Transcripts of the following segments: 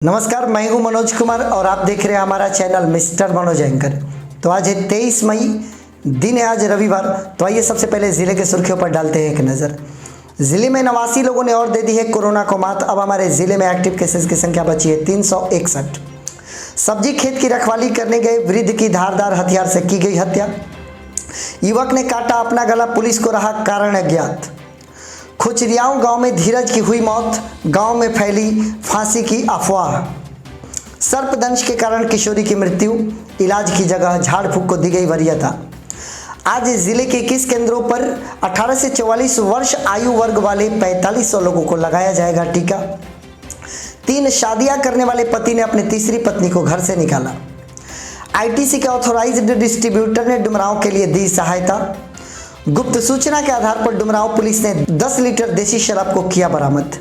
नमस्कार, मैं हूं मनोज कुमार और आप देख रहे हैं हमारा चैनल मिस्टर मनोज एंकर। तो आज है 23 मई, दिन है आज रविवार। तो आइए सबसे पहले ज़िले के सुर्खियों पर डालते हैं एक नज़र। ज़िले में 89 लोगों ने और दे दी है कोरोना को मात। अब हमारे ज़िले में एक्टिव केसेस की संख्या बची है 361। सब्जी खेत की रखवाली करने गए वृद्ध की धारदार हथियार से की गई हत्या। युवक ने काटा अपना गला, पुलिस को रहा कारण अज्ञात। खुचरियाओं गांव में धीरज की हुई मौत, गांव में फैली फांसी की अफवाह। सर्पदंश के कारण किशोरी की मृत्यु, इलाज की जगह झाड़ फूक को दी गई वरीयता। आज जिले के 21 केंद्रों पर 18 से 44 वर्ष आयु वर्ग वाले 4500 लोगों को लगाया जाएगा टीका। 3 शादियां करने वाले पति ने अपनी तीसरी पत्नी को घर से निकाला। आईटीसी के ऑथोराइज्ड डिस्ट्रीब्यूटर ने डुमरांव के लिए दी सहायता। गुप्त सूचना के आधार पर डुमरांव पुलिस ने 10 लीटर देसी शराब को किया बरामद।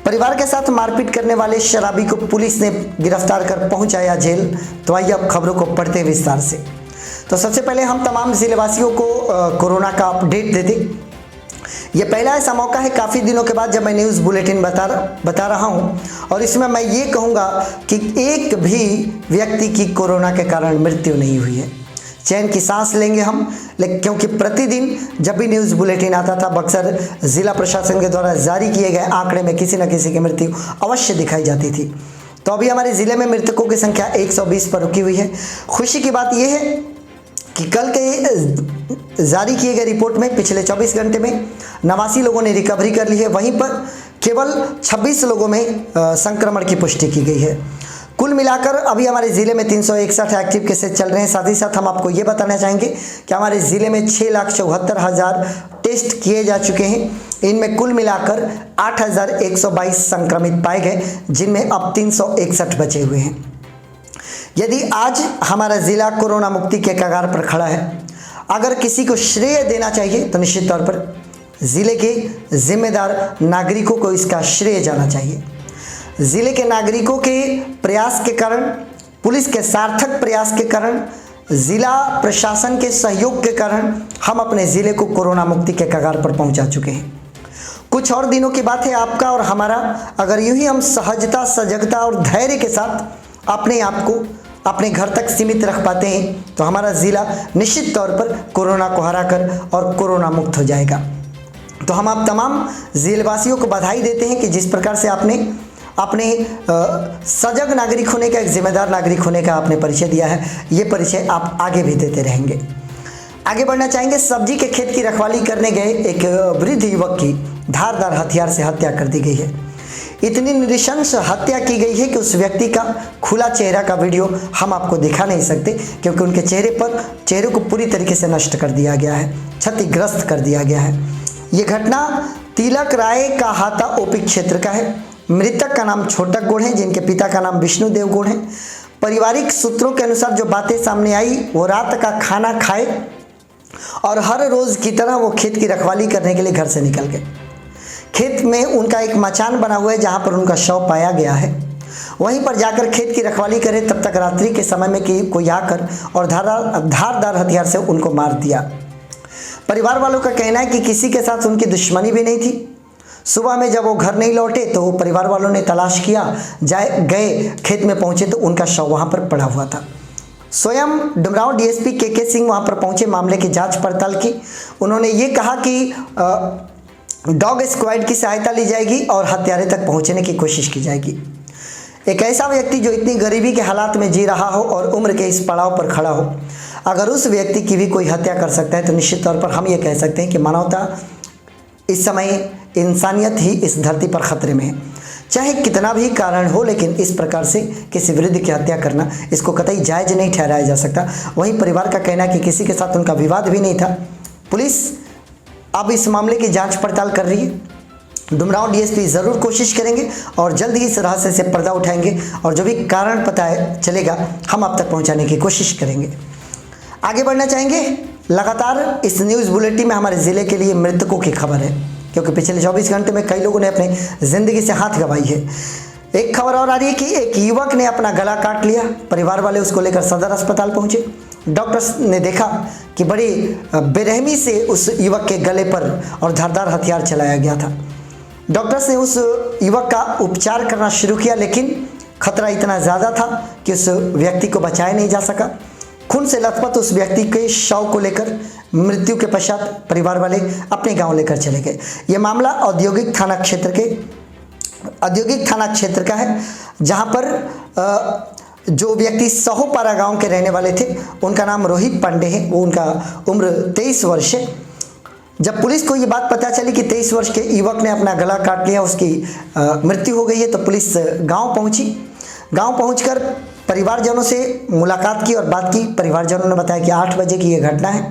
परिवार के साथ मारपीट करने वाले शराबी को पुलिस ने गिरफ्तार कर पहुंचाया जेल। तो आइए अब खबरों को पढ़ते हैं विस्तार से। तो सबसे पहले हम तमाम जिलेवासियों को कोरोना का अपडेट दे दें। यह पहला ऐसा मौका है काफ़ी दिनों के बाद जब मैं न्यूज़ बुलेटिन बता रहा हूं, और इसमें मैं ये कहूँगा कि एक भी व्यक्ति की कोरोना के कारण मृत्यु नहीं हुई है। चैन की सांस लेंगे हम, लेकिन क्योंकि प्रतिदिन जब भी न्यूज़ बुलेटिन आता था बक्सर जिला प्रशासन के द्वारा जारी किए गए आंकड़े में किसी न किसी की मृत्यु अवश्य दिखाई जाती थी। तो अभी हमारे ज़िले में मृतकों की संख्या 120 पर रुकी हुई है। खुशी की बात यह है कि कल के जारी किए गए रिपोर्ट में पिछले 24 घंटे में 89 लोगों ने रिकवरी कर ली है। वहीं पर केवल 26 लोगों में संक्रमण की पुष्टि की गई है। कुल मिलाकर अभी हमारे ज़िले में 361 एक्टिव केसेस चल रहे हैं। साथ ही साथ हम आपको ये बताना चाहेंगे कि हमारे ज़िले में 6,74,000 टेस्ट किए जा चुके हैं। इनमें कुल मिलाकर 8,122 संक्रमित पाए गए, जिनमें अब 361 बचे हुए हैं। यदि आज हमारा ज़िला कोरोना मुक्ति के कगार पर खड़ा है, अगर किसी को श्रेय देना चाहिए तो निश्चित तौर पर ज़िले के जिम्मेदार नागरिकों को इसका श्रेय जाना चाहिए। ज़िले के नागरिकों के प्रयास के कारण, पुलिस के सार्थक प्रयास के कारण, ज़िला प्रशासन के सहयोग के कारण हम अपने ज़िले को कोरोना मुक्ति के कगार पर पहुंचा चुके हैं। कुछ और दिनों की बात है आपका और हमारा, अगर यूं ही हम सहजता, सजगता और धैर्य के साथ अपने आप को अपने घर तक सीमित रख पाते हैं तो हमारा ज़िला निश्चित तौर पर कोरोना को हराकर और कोरोना मुक्त हो जाएगा। तो हम आप तमाम ज़िलेवासियों को बधाई देते हैं कि जिस प्रकार से आपने अपने सजग नागरिक होने का, एक जिम्मेदार नागरिक होने का आपने परिचय दिया है। ये परिचय आप आगे भी देते रहेंगे। आगे बढ़ना चाहेंगे। सब्जी के खेत की रखवाली करने गए एक वृद्ध युवक की धारदार हथियार से हत्या कर दी गई है। इतनी नृशंस हत्या की गई है कि उस व्यक्ति का खुला चेहरा का वीडियो हम आपको दिखा नहीं सकते, क्योंकि उनके चेहरे को पूरी तरीके से नष्ट कर दिया गया है, क्षतिग्रस्त कर दिया गया है। ये घटना तिलक राय का हाथा ओपी क्षेत्र का है। मृतक का नाम छोटक गौड़ है, जिनके पिता का नाम विष्णुदेव गौड़ है। पारिवारिक सूत्रों के अनुसार जो बातें सामने आई, वो रात का खाना खाए और हर रोज़ की तरह वो खेत की रखवाली करने के लिए घर से निकल गए। खेत में उनका एक मचान बना हुआ है जहाँ पर उनका शव पाया गया है। वहीं पर जाकर खेत की रखवाली करें, तब तक रात्रि के समय में कोई आकर और धारदार हथियार से उनको मार दिया। परिवार वालों का कहना है कि किसी के साथ उनकी दुश्मनी भी नहीं थी। सुबह में जब वो घर नहीं लौटे तो परिवार वालों ने तलाश किया, गए खेत में पहुंचे तो उनका शव वहां पर पड़ा हुआ था। स्वयं डुमरांव डीएसपी के सिंह वहां पर पहुंचे, मामले की जांच पड़ताल की। उन्होंने ये कहा कि डॉग स्क्वाड की सहायता ली जाएगी और हत्यारे तक पहुंचने की कोशिश की जाएगी। एक ऐसा व्यक्ति जो इतनी गरीबी के हालात में जी रहा हो और उम्र के इस पड़ाव पर खड़ा हो, अगर उस व्यक्ति की भी कोई हत्या कर सकता है तो निश्चित तौर पर हम ये कह सकते हैं कि मानवता इस समय, इंसानियत ही इस धरती पर खतरे में है। चाहे कितना भी कारण हो, लेकिन इस प्रकार से किसी वृद्ध की हत्या करना, इसको कतई जायज़ नहीं ठहराया जा सकता। वहीं परिवार का कहना है कि किसी के साथ उनका विवाद भी नहीं था। पुलिस अब इस मामले की जांच पड़ताल कर रही है। डुमरांव डीएसपी ज़रूर कोशिश करेंगे और जल्द ही इस रहस्य से पर्दा उठाएंगे और जो भी कारण पता चलेगा हम आप तक पहुँचाने की कोशिश करेंगे। आगे बढ़ना चाहेंगे। लगातार इस न्यूज़ बुलेटिन में हमारे ज़िले के लिए मृतकों की खबर है, क्योंकि पिछले 24 घंटे में कई लोगों ने अपनी ज़िंदगी से हाथ गंवाई है। एक खबर और आ रही है कि एक युवक ने अपना गला काट लिया। परिवार वाले उसको लेकर सदर अस्पताल पहुंचे। डॉक्टर्स ने देखा कि बड़ी बेरहमी से उस युवक के गले पर और धारदार हथियार चलाया गया था। डॉक्टर्स ने उस युवक का उपचार करना शुरू किया, लेकिन खतरा इतना ज़्यादा था कि उस व्यक्ति को बचाया नहीं जा सका। खून से लथपथ उस व्यक्ति के शव को लेकर मृत्यु के पश्चात परिवार वाले अपने गांव लेकर चले गए। ये मामला औद्योगिक थाना क्षेत्र का है, जहां पर जो व्यक्ति सहोपारा गांव के रहने वाले थे, उनका नाम रोहित पांडे है। वो उनका उम्र 23 वर्ष है। जब पुलिस को ये बात पता चली कि 23 वर्ष के युवक ने अपना गला काट लिया, उसकी मृत्यु हो गई है, तो पुलिस गांव पहुंची। गांव पहुंचकर परिवारजनों से मुलाकात की और बात की। परिवारजनों ने बताया कि 8 बजे की ये घटना है।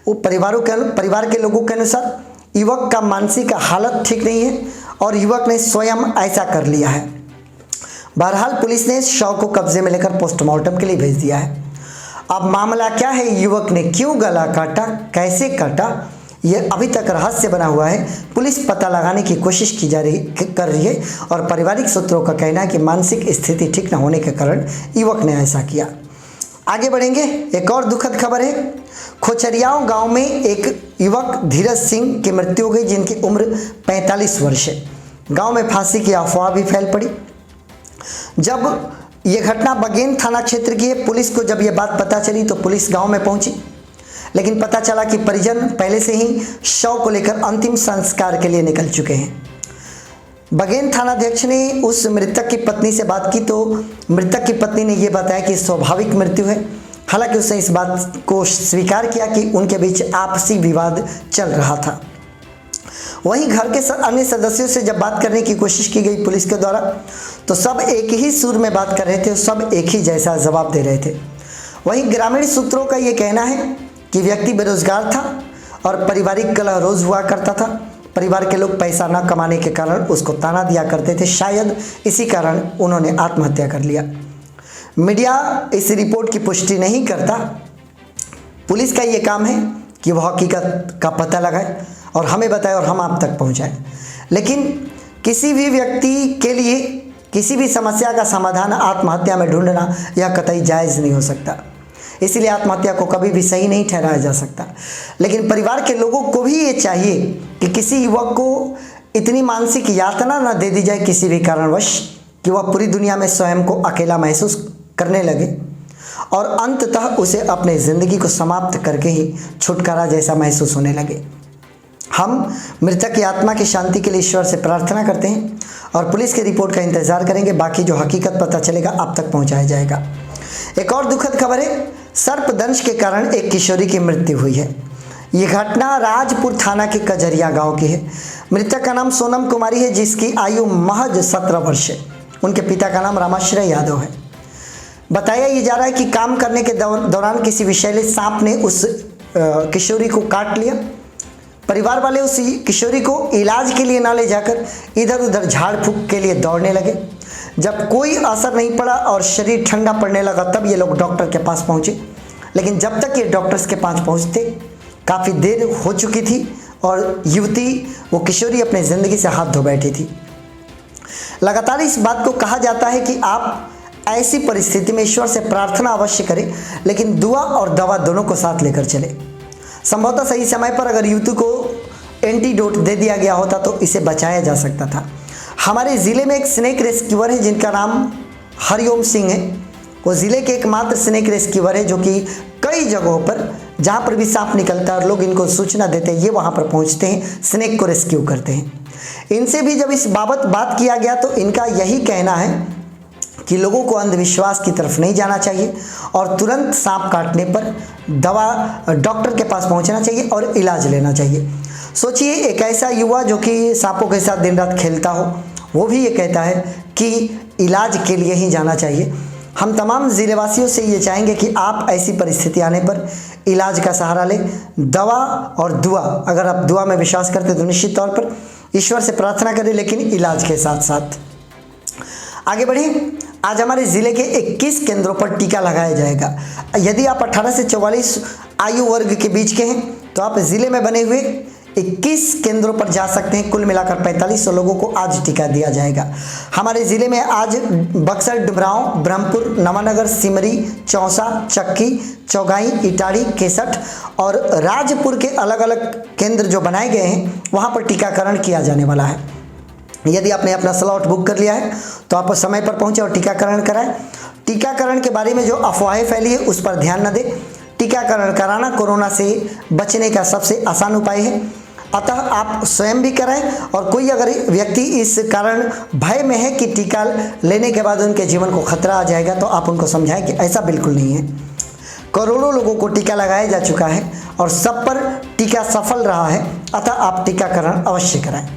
वो परिवार के लोगों के अनुसार युवक का मानसिक हालत ठीक नहीं है और युवक ने स्वयं ऐसा कर लिया है। बहरहाल पुलिस ने शव को कब्जे में लेकर पोस्टमार्टम के लिए भेज दिया है। अब मामला क्या है, युवक ने क्यों गला काटा, कैसे काटा, यह अभी तक रहस्य बना हुआ है। पुलिस पता लगाने की कोशिश कर रही है और पारिवारिक सूत्रों का कहना है कि मानसिक स्थिति ठीक न होने के कारण युवक ने ऐसा किया। आगे बढ़ेंगे। एक और दुखद खबर है। खोचरियाओं गांव में एक युवक धीरज सिंह की मृत्यु हो गई, जिनकी उम्र 45 वर्ष है। गांव में फांसी की अफवाह भी फैल पड़ी। जब ये घटना बगेन थाना क्षेत्र की है, पुलिस को जब ये बात पता चली तो पुलिस गांव में पहुंची, लेकिन पता चला कि परिजन पहले से ही शव को लेकर अंतिम संस्कार के लिए निकल चुके हैं। बगेन थानाध्यक्ष ने उस मृतक की पत्नी से बात की तो मृतक की पत्नी ने यह बताया कि स्वाभाविक मृत्यु है। हालांकि उसने इस बात को स्वीकार किया कि उनके बीच आपसी विवाद चल रहा था। वहीं घर के अन्य सदस्यों से जब बात करने की कोशिश की गई पुलिस के द्वारा, तो सब एक ही सुर में बात कर रहे थे, सब एक ही जैसा जवाब दे रहे थे। वहीं ग्रामीण सूत्रों का ये कहना है कि व्यक्ति बेरोजगार था और पारिवारिक कलह रोज हुआ करता था। परिवार के लोग पैसा न कमाने के कारण उसको ताना दिया करते थे, शायद इसी कारण उन्होंने आत्महत्या कर लिया। मीडिया इस रिपोर्ट की पुष्टि नहीं करता। पुलिस का ये काम है कि वह हकीकत का पता लगाए और हमें बताए और हम आप तक पहुंचाएं। लेकिन किसी भी व्यक्ति के लिए किसी भी समस्या का समाधान आत्महत्या में ढूंढना यह कतई जायज़ नहीं हो सकता। इसीलिए आत्महत्या को कभी भी सही नहीं ठहराया जा सकता। लेकिन परिवार के लोगों को भी ये चाहिए कि किसी युवक को इतनी मानसिक यातना न दे दी जाए किसी भी कारणवश कि वह पूरी दुनिया में स्वयं को अकेला महसूस करने लगे और अंततः उसे अपने ज़िंदगी को समाप्त करके ही छुटकारा जैसा महसूस होने लगे। हम मृतक की आत्मा की शांति के लिए ईश्वर से प्रार्थना करते हैं और पुलिस की रिपोर्ट का इंतजार करेंगे। बाकी जो हकीकत पता चलेगा आप तक पहुंचाया जाएगा। एक और दुखद खबर है। सर्पदंश के कारण एक किशोरी की मृत्यु हुई है। ये घटना राजपुर थाना के कजरिया गांव की है। मृतक का नाम सोनम कुमारी है, जिसकी आयु महज 17 वर्ष है। उनके पिता का नाम रामाश्रय यादव है। बताया ये जा रहा है कि काम करने के दौरान किसी विषैले सांप ने उस किशोरी को काट लिया। परिवार वाले उस किशोरी को इलाज के लिए ना ले जाकर इधर उधर झाड़ फूंक के लिए दौड़ने लगे। जब कोई असर नहीं पड़ा और शरीर ठंडा पड़ने लगा, तब ये लोग डॉक्टर के पास पहुंचे। लेकिन जब तक ये डॉक्टर्स के पास पहुंचते काफ़ी देर हो चुकी थी और युवती वो किशोरी अपने ज़िंदगी से हाथ धो बैठी थी। लगातार इस बात को कहा जाता है कि आप ऐसी परिस्थिति में ईश्वर से प्रार्थना अवश्य करें, लेकिन दुआ और दवा दोनों को साथ लेकर चले। संभवतः सही समय पर अगर युवती को एंटीडोट दे दिया गया होता तो इसे बचाया जा सकता था। हमारे ज़िले में एक स्नेक रेस्क्यूअर है जिनका नाम हरिओम सिंह है। वो ज़िले के एकमात्र स्नेक रेस्क्यूअर है जो कि कई जगहों पर जहाँ पर भी सांप निकलता है और लोग इनको सूचना देते हैं, ये वहाँ पर पहुँचते हैं, स्नेक को रेस्क्यू करते हैं। इनसे भी जब इस बाबत बात किया गया तो इनका यही कहना है कि लोगों को अंधविश्वास की तरफ नहीं जाना चाहिए और तुरंत सांप काटने पर डॉक्टर के पास पहुंचना चाहिए और इलाज लेना चाहिए। सोचिए, एक ऐसा युवा जो कि सांपों के साथ दिन रात खेलता हो, वो भी ये कहता है कि इलाज के लिए ही जाना चाहिए। हम तमाम ज़िलेवासियों से ये चाहेंगे कि आप ऐसी परिस्थिति आने पर इलाज का सहारा लें। दवा और दुआ, अगर आप दुआ में विश्वास करते तो निश्चित तौर पर ईश्वर से प्रार्थना करें, लेकिन इलाज के साथ साथ। आगे बढ़ें। आज हमारे ज़िले के 21 केंद्रों पर टीका लगाया जाएगा। यदि आप 18 से 44 आयु वर्ग के बीच के हैं तो आप ज़िले में बने हुए 21 केंद्रों पर जा सकते हैं। कुल मिलाकर 4500 लोगों को आज टीका दिया जाएगा। हमारे ज़िले में आज बक्सर, डुमरांव, ब्रह्मपुर, नवानगर, सिमरी, चौसा, चक्की, चौगाई, इटाड़ी, केसठ और राजपुर के अलग अलग केंद्र जो बनाए गए हैं वहाँ पर टीकाकरण किया जाने वाला है। यदि आपने अपना स्लॉट बुक कर लिया है तो आप समय पर पहुंचे और टीकाकरण कराएं। टीकाकरण के बारे में जो अफवाहें फैली है उस पर ध्यान न दें। टीकाकरण कराना कोरोना से बचने का सबसे आसान उपाय है, अतः आप स्वयं भी कराएं। और कोई अगर व्यक्ति इस कारण भय में है कि टीका लेने के बाद उनके जीवन को खतरा आ जाएगा तो आप उनको समझाएं कि ऐसा बिल्कुल नहीं है। करोड़ों लोगों को टीका लगाया जा चुका है और सब पर टीका सफल रहा है, अतः आप टीकाकरण अवश्य कराएं।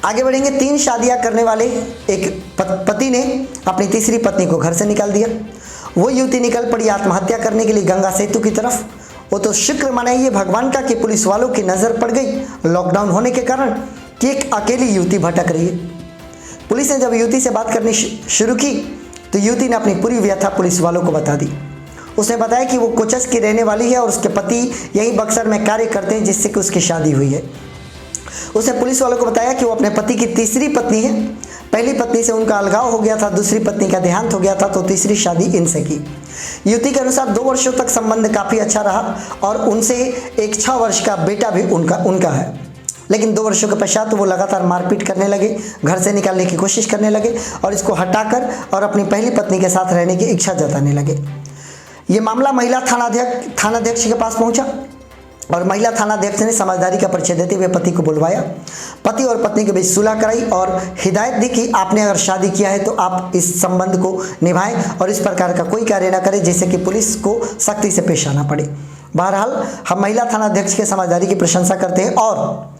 आगे बढ़ेंगे। 3 शादियां करने वाले एक पति ने अपनी तीसरी पत्नी को घर से निकाल दिया। वो युवती निकल पड़ी आत्महत्या करने के लिए गंगा सेतु की तरफ। वो तो शुक्र मनाइए भगवान का कि पुलिस वालों की नज़र पड़ गई लॉकडाउन होने के कारण कि एक अकेली युवती भटक रही है। पुलिस ने जब युवती से बात करनी शुरू की तो युवती ने अपनी पूरी व्यथा पुलिस वालों को बता दी। उसने बताया कि वो कोचस की रहने वाली है और उसके पति यहीं बक्सर में कार्य करते हैं जिससे कि उसकी शादी हुई है। उसने पुलिस वालों को बताया कि वो अपने पति की तीसरी पत्नी है। पहली पत्नी से उनका अलगाव हो गया था, दूसरी पत्नी का देहांत हो गया था तो तीसरी शादी इनसे की। युवती के अनुसार 2 वर्षों तक संबंध काफ़ी अच्छा रहा और उनसे एक 6 वर्ष का बेटा भी उनका है। लेकिन 2 वर्षों के पश्चात वो लगातार मारपीट करने लगे, घर से निकालने की कोशिश करने लगे और इसको हटाकर और अपनी पहली पत्नी के साथ रहने की इच्छा जताने लगे। ये मामला महिला थानाध्यक्ष के पास पहुंचा और महिला थानाध्यक्ष ने समझदारी का परिचय देते हुए पति को बुलवाया। पति और पत्नी के बीच सुलह कराई और हिदायत दी कि आपने अगर शादी किया है तो आप इस संबंध को निभाएं और इस प्रकार का कोई कार्य न करें जिससे कि पुलिस को सख्ती से पेश आना पड़े। बहरहाल हम महिला थानाध्यक्ष के समझदारी की प्रशंसा करते हैं और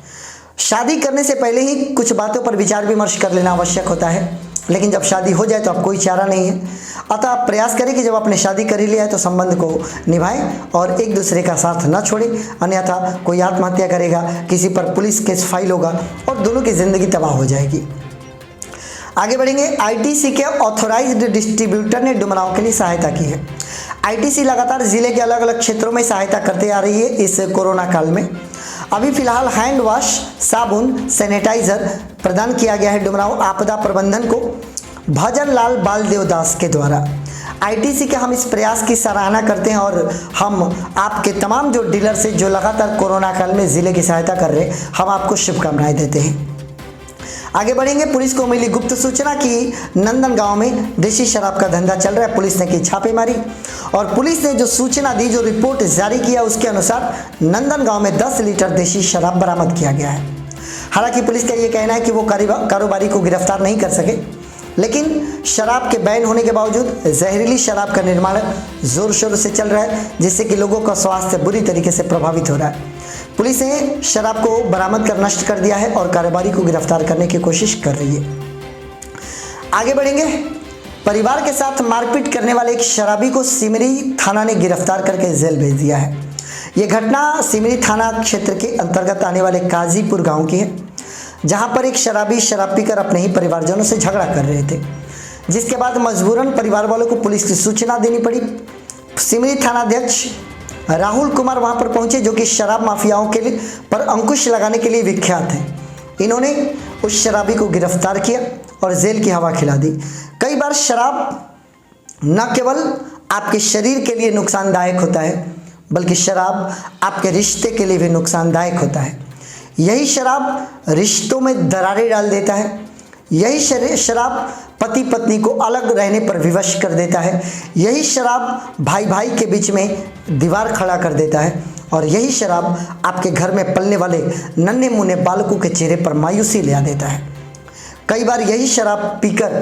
शादी करने से पहले ही कुछ बातों पर विचार विमर्श कर लेना आवश्यक होता है, लेकिन जब शादी हो जाए तो अब कोई चारा नहीं है। अतः आप प्रयास करें कि जब आपने शादी कर ही लिया है तो संबंध को निभाएं और एक दूसरे का साथ न छोड़ें, अन्यथा कोई आत्महत्या करेगा, किसी पर पुलिस केस फाइल होगा और दोनों की ज़िंदगी तबाह हो जाएगी। आगे बढ़ेंगे। आईटीसी के ऑथोराइज्ड डिस्ट्रीब्यूटर ने डुमरांव के लिए सहायता की है। आईटीसी लगातार जिले के अलग अलग क्षेत्रों में सहायता करते आ रही है इस कोरोना काल में। अभी फिलहाल हैंड वॉश, साबुन, सैनिटाइजर प्रदान किया गया है डुमरांव आपदा प्रबंधन को भजन लाल बालदेव दास के द्वारा। आईटीसी के हम इस प्रयास की सराहना करते हैं और हम आपके तमाम जो डीलर से जो लगातार कोरोना काल में ज़िले की सहायता कर रहे हैं, हम आपको शुभकामनाएं देते हैं। आगे बढ़ेंगे। पुलिस को मिली गुप्त सूचना कि नंदन गांव में देशी शराब का धंधा चल रहा है। पुलिस ने की छापेमारी और पुलिस ने जो सूचना दी, जो रिपोर्ट जारी किया उसके अनुसार नंदन गांव में 10 लीटर देशी शराब बरामद किया गया है। हालांकि पुलिस का ये कहना है कि वो कारोबारी को गिरफ्तार नहीं कर सके, लेकिन शराब के बैन होने के बावजूद जहरीली शराब का निर्माण जोर शोर से चल रहा है जिससे कि लोगों का स्वास्थ्य बुरी तरीके से प्रभावित हो रहा है। पुलिस ने शराब को बरामद कर नष्ट कर दिया है और कारोबारी को गिरफ्तार करने की कोशिश कर रही है। आगे बढ़ेंगे। परिवार के साथ मारपीट करने वाले एक शराबी को सिमरी थाना ने गिरफ्तार करके जेल भेज दिया है। ये घटना सिमरी थाना क्षेत्र के अंतर्गत आने वाले काजीपुर गांव की है, जहां पर एक शराबी शराब पीकर अपने ही परिवारजनों से झगड़ा कर रहे थे, जिसके बाद मजबूरन परिवार वालों को पुलिस की सूचना देनी पड़ी। सिमरी थानाध्यक्ष राहुल कुमार वहां पर पहुंचे, जो कि शराब माफियाओं के लिए पर अंकुश लगाने के लिए विख्यात हैं। इन्होंने उस शराबी को गिरफ्तार किया और जेल की हवा खिला दी। कई बार शराब न केवल आपके शरीर के लिए नुकसानदायक होता है, बल्कि शराब आपके रिश्ते के लिए भी नुकसानदायक होता है। यही शराब रिश्तों में दरारें डाल देता है। यही शराब पति पत्नी को अलग रहने पर विवश कर देता है। यही शराब भाई भाई के बीच में दीवार खड़ा कर देता है और यही शराब आपके घर में पलने वाले नन्हे मुन्ने बालकों के चेहरे पर मायूसी ले आ देता है। कई बार यही शराब पीकर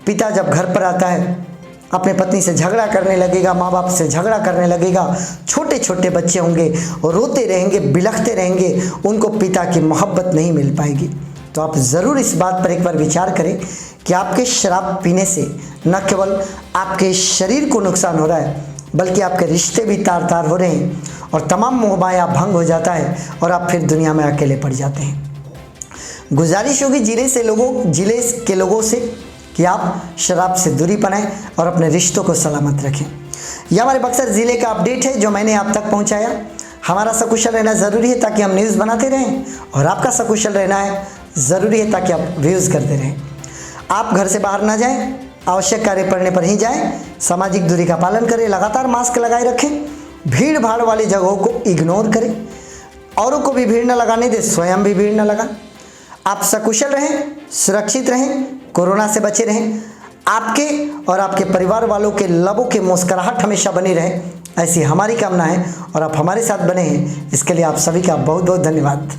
पिता जब घर पर आता है अपने पत्नी से झगड़ा करने लगेगा, माँ बाप से झगड़ा करने लगेगा। छोटे छोटे बच्चे होंगे, रोते रहेंगे, बिलखते रहेंगे, उनको पिता की मोहब्बत नहीं मिल पाएगी। तो आप ज़रूर इस बात पर एक बार विचार करें कि आपके शराब पीने से न केवल आपके शरीर को नुकसान हो रहा है, बल्कि आपके रिश्ते भी तार तार हो रहे हैं और तमाम मोह माया भंग हो जाता है और आप फिर दुनिया में अकेले पड़ जाते हैं। गुजारिश होगी जिले के लोगों से कि आप शराब से दूरी बनाएं और अपने रिश्तों को सलामत रखें। यह हमारे बक्सर ज़िले का अपडेट है जो मैंने आप तक पहुंचाया। हमारा सकुशल रहना ज़रूरी है ताकि हम न्यूज़ बनाते रहें और आपका सकुशल रहना है ज़रूरी है ताकि आप व्यूज़ करते रहें। आप घर से बाहर ना जाएं, आवश्यक कार्य पड़ने पर ही जाएं, सामाजिक दूरी का पालन करें, लगातार मास्क लगाए रखें, भीड़ भाड़ वाली जगहों को इग्नोर करें, औरों को भी भीड़ न लगाने दें, स्वयं भी भीड़ न लगाएं। आप सकुशल रहें, सुरक्षित रहें, कोरोना से बचे रहें, आपके और आपके परिवार वालों के लबों की मुस्कुराहट हमेशा बनी रहे, ऐसी हमारी कामना है। और आप हमारे साथ बने हैं, इसके लिए आप सभी का बहुत बहुत धन्यवाद।